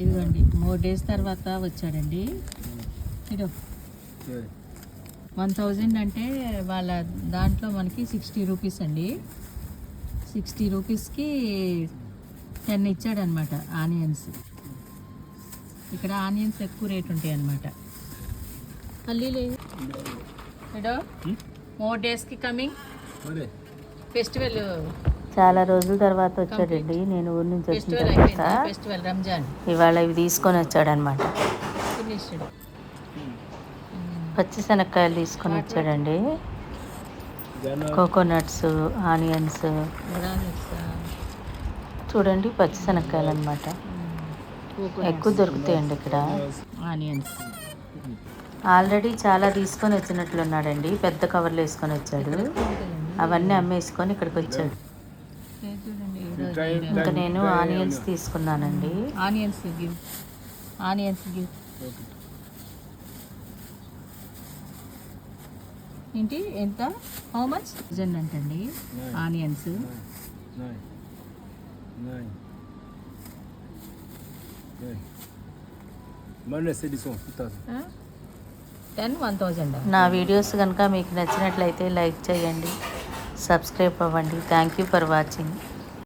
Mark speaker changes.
Speaker 1: ఇదిగోండి 3 డేస్ తర్వాత వచ్చాడండి. ఇదో 1000 అంటే వాళ్ళ దాంట్లో మనకి 60 రూపీస్ అండి. 60 రూపీస్కి 10 ఇచ్చాడనమాట ఆనియన్స్. ఇక్కడ ఆనియన్స్ ఎక్కువ రేట్ ఉంటాయి అన్నమాట. పల్లీలు ఇడో 4 డేస్కి కమింగ్ ఫెస్టివల్. చాలా రోజుల తర్వాత వచ్చాడండి. నేను ఊరి నుంచి వచ్చిన తర్వాత ఫెస్టివల్ రంజాన్ ఇవాళ ఇవి తీసుకొని వచ్చాడనమాట. పచ్చిశనక్కాయలు తీసుకొని వచ్చాడండి. కోకోనట్స్, ఆనియన్స్ చూడండి, పచ్చిశనక్కాయలు అనమాట. ఎక్కువ దొరుకుతాయండి ఇక్కడ. ఆనియన్స్ ఆల్రెడీ చాలా తీసుకొని వచ్చినట్లున్నాడండి. పెద్ద కవర్లు వేసుకొని వచ్చాడు. అవన్నీ అమ్మేసుకొని ఇక్కడికి వచ్చాడు. ఇంకా నేను ఆనియన్స్ తీసుకున్నానండి. ఆనియన్స్ ఏంటి ఎంత హౌ మచ్ అంటండి ఆనియన్స్. 10,000. నా వీడియోస్ కనుక మీకు నచ్చినట్లయితే లైక్ చేయండి, సబ్స్క్రైబ్ అవ్వండి. Thank you for watching.